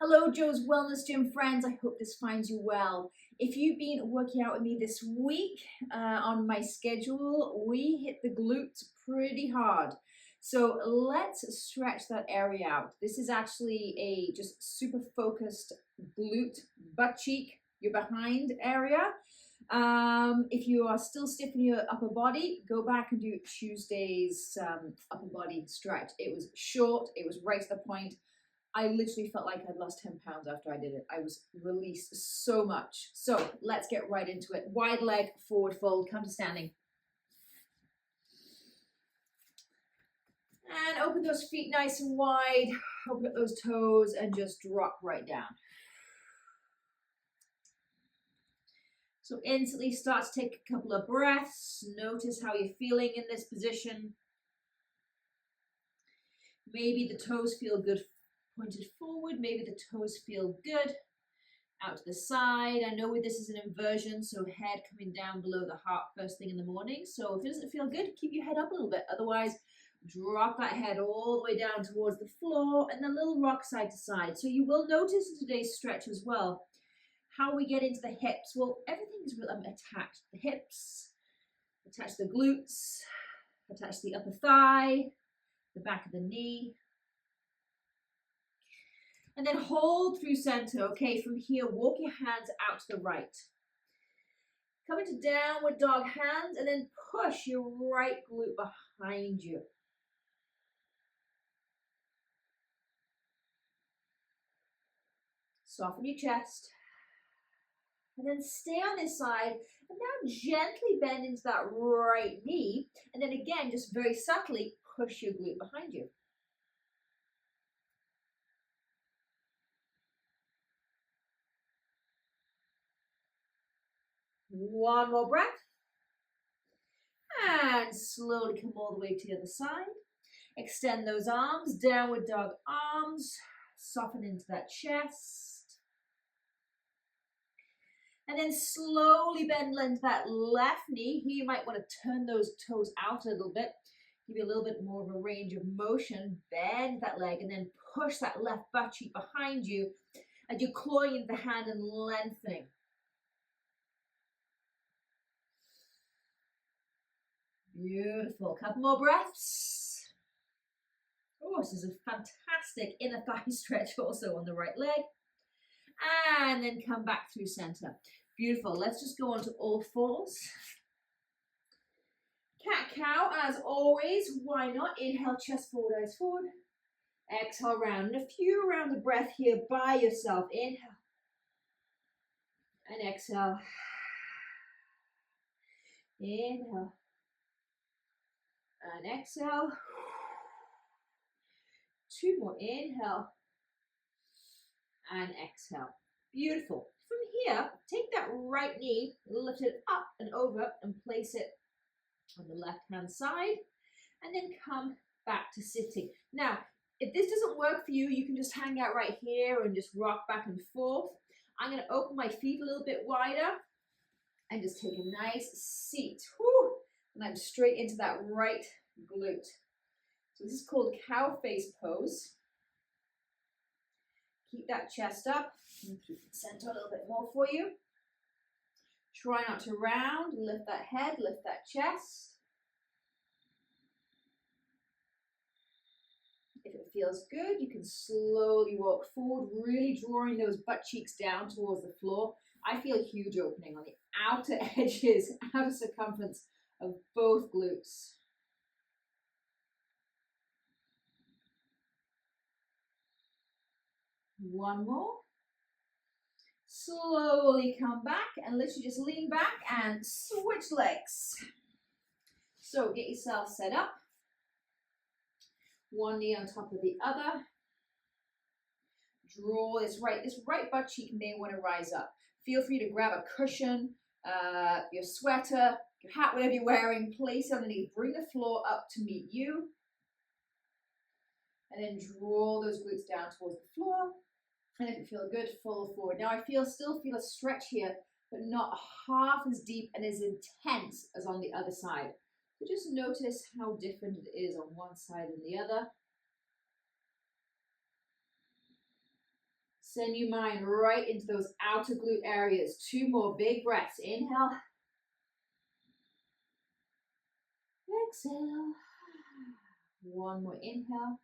Hello, Joe's Wellness Gym friends. I hope this finds you well. If you've been working out with me this week on my schedule, we hit the glutes pretty hard. So let's stretch that area out. This is actually a just super focused glute, butt cheek, your behind area. If you are still stiff in your upper body, go back and do Tuesday's upper body stretch. It was short, it was right to the point. I literally felt like I'd lost 10 pounds after I did it. I was released so much. So let's get right into it. Wide leg, forward fold, come to standing. And open those feet nice and wide. Open up those toes and just drop right down. So instantly start to take a couple of breaths. Notice how you're feeling in this position. Maybe the toes feel good pointed forward, maybe the toes feel good. Out to the side. I know this is an inversion, so head coming down below the heart first thing in the morning. So if it doesn't feel good, keep your head up a little bit. Otherwise, drop that head all the way down towards the floor and then a little rock side to side. So you will notice in today's stretch as well, how we get into the hips. Well, everything is really attached. The hips, attach the glutes, attach the upper thigh, the back of the knee. And then hold through center. Okay, from here, walk your hands out to the right. Come into downward dog hands and then push your right glute behind you. Soften your chest. And then stay on this side and now gently bend into that right knee. And then again, just very subtly push your glute behind you. One more breath. And slowly come all the way to the other side. Extend those arms, downward dog arms. Soften into that chest. And then slowly bend into that left knee. Here you might want to turn those toes out a little bit. Give you a little bit more of a range of motion. Bend that leg and then push that left butt cheek behind you as you're clawing into the hand and lengthening. Beautiful. Couple more breaths. Oh, this is a fantastic inner thigh stretch also on the right leg. And then come back through center. Beautiful. Let's just go on to all fours. Cat-cow, as always. Why not? Inhale, chest forward, eyes forward. Exhale, round. And a few rounds of breath here by yourself. Inhale. And exhale. Inhale. And exhale. Two more. Inhale. And exhale. Beautiful. From here, take that right knee, lift it up and over and place it on the left hand side. And then come back to sitting. Now, if this doesn't work for you, you can just hang out right here and just rock back and forth. I'm going to open my feet a little bit wider and just take a nice seat. Whew. And I'm straight into that right glute. So this is called cow face pose. Keep that chest up. Center a little bit more for you. Try not to round. Lift that head, lift that chest. If it feels good, you can slowly walk forward, really drawing those butt cheeks down towards the floor. I feel a huge opening on the outer edges, outer circumference of both glutes. One more. Slowly come back and literally just lean back and switch legs. So get yourself set up. One knee on top of the other. Draw this right butt cheek may want to rise up. Feel free to grab a cushion, your sweater, your hat, whatever you're wearing, place it underneath. Bring the floor up to meet you. And then draw those glutes down towards the floor. And if you feel good, fall forward. Now I still feel a stretch here, but not half as deep and as intense as on the other side. So just notice how different it is on one side and the other. Send your mind right into those outer glute areas. 2 more big breaths. Inhale. Exhale. 1 more inhale.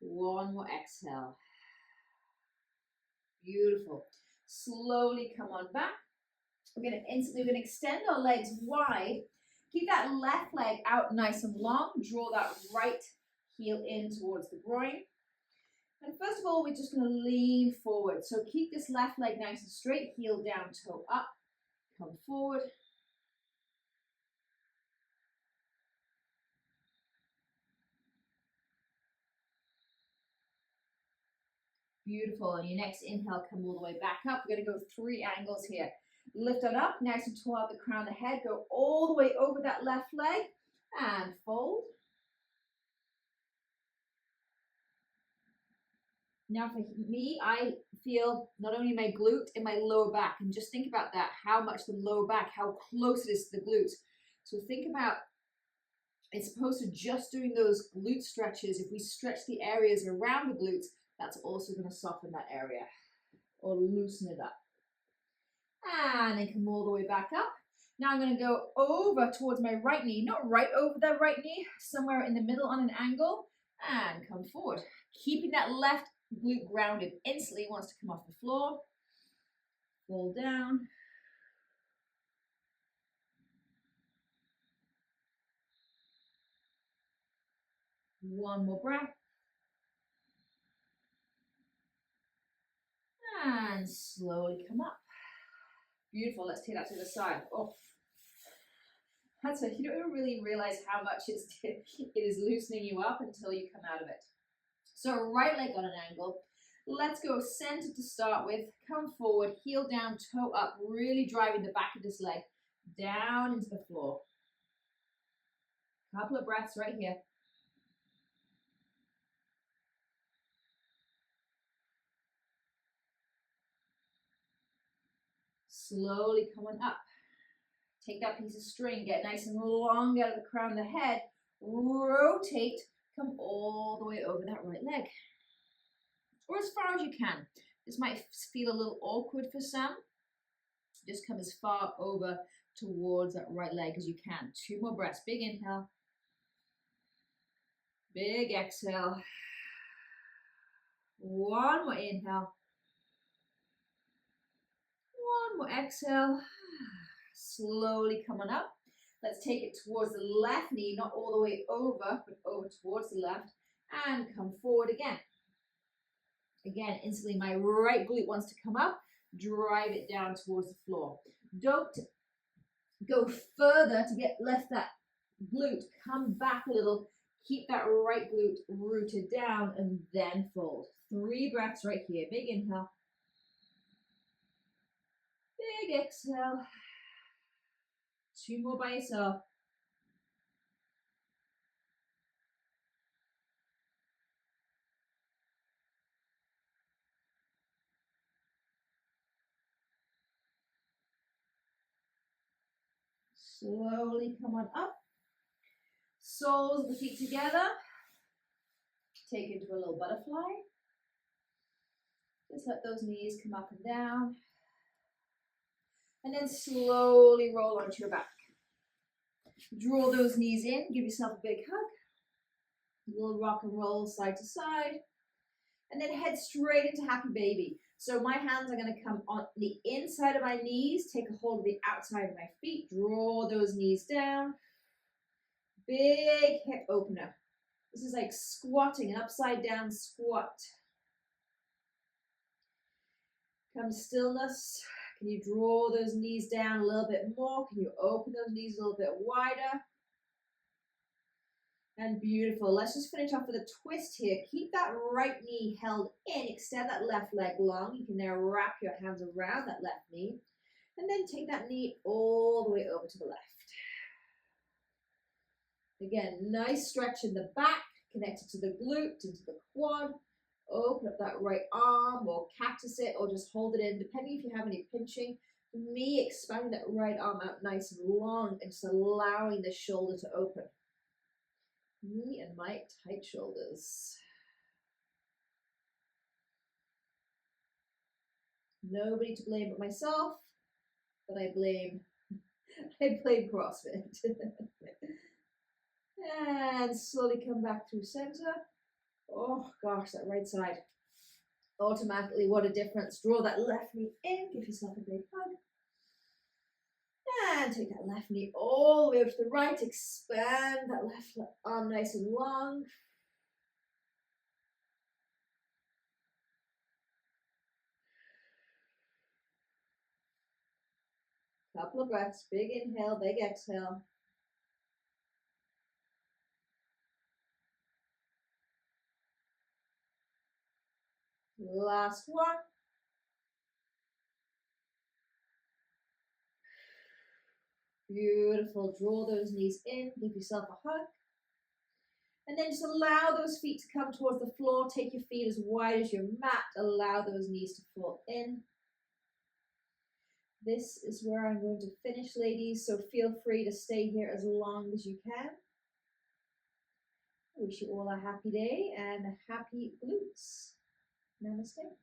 1 more exhale. Beautiful. Slowly come on back. We're going to extend our legs wide. Keep that left leg out nice and long. Draw that right heel in towards the groin. And first of all, we're just going to lean forward. So keep this left leg nice and straight. Heel down, toe up. Come forward. Beautiful. On your next inhale, come all the way back up. We're going to go 3 angles here. Lift it up, nice and tall out the crown of the head. Go all the way over that left leg and fold. Now for me, I feel not only my glute in my lower back, and just think about that, how much the lower back, how close it is to the glutes. So think about, it's opposed to just doing those glute stretches. If we stretch the areas around the glutes, that's also going to soften that area or loosen it up. And then come all the way back up. Now I'm going to go over towards my right knee, not right over that right knee, somewhere in the middle on an angle, and come forward. Keeping that left glute grounded. Instantly wants to come off the floor. Fall down. One more breath. And slowly come up. Beautiful. Let's take that to the side. Oh, that's a, you don't even really realize how much it is loosening you up until you come out of it. So right leg on an angle. Let's go center to start with. Come forward, heel down, toe up, really driving the back of this leg down into the floor. Couple of breaths right here. Slowly coming up. Take that piece of string, get nice and long out of the crown of the head, rotate, come all the way over that right leg. Or as far as you can. This might feel a little awkward for some. Just come as far over towards that right leg as you can. 2 more breaths. Big inhale. Big exhale. 1 more inhale. 1 more exhale. Slowly come on up. Let's take it towards the left knee, not all the way over, but over towards the left. And come forward again. Again, instantly my right glute wants to come up. Drive it down towards the floor. Don't go further to get left that glute. Come back a little. Keep that right glute rooted down and then fold. 3 breaths right here. Big inhale. Big exhale. 2 more by yourself. Slowly come on up. Soles of the feet together. Take it to a little butterfly. Just let those knees come up and down. And then slowly roll onto your back. Draw those knees in. Give yourself a big hug. A little rock and roll side to side. And then head straight into happy baby. So my hands are going to come on the inside of my knees. Take a hold of the outside of my feet. Draw those knees down. Big hip opener. This is like squatting, an upside down squat. Come stillness. Can you draw those knees down a little bit more? Can you open those knees a little bit wider? And beautiful. Let's just finish off with a twist here. Keep that right knee held in. Extend that left leg long. You can now wrap your hands around that left knee. And then take that knee all the way over to the left. Again, nice stretch in the back, connected to the glute, into the quad. Open up that right arm or cactus it or just hold it in, depending if you have any pinching. For me, expanding that right arm out nice and long and just allowing the shoulder to open. Me and my tight shoulders. Nobody to blame but myself, but I blame CrossFit. And slowly come back through center. Oh gosh, that right side. Automatically, what a difference. Draw that left knee in, give yourself a big hug. And take that left knee all the way over to the right. Expand that left arm nice and long. Couple of breaths. Big inhale, big exhale. Last one. Beautiful. Draw those knees in. Give yourself a hug. And then just allow those feet to come towards the floor. Take your feet as wide as your mat. Allow those knees to fall in. This is where I'm going to finish, ladies, so feel free to stay here as long as you can. I wish you all a happy day and happy glutes. Namaste.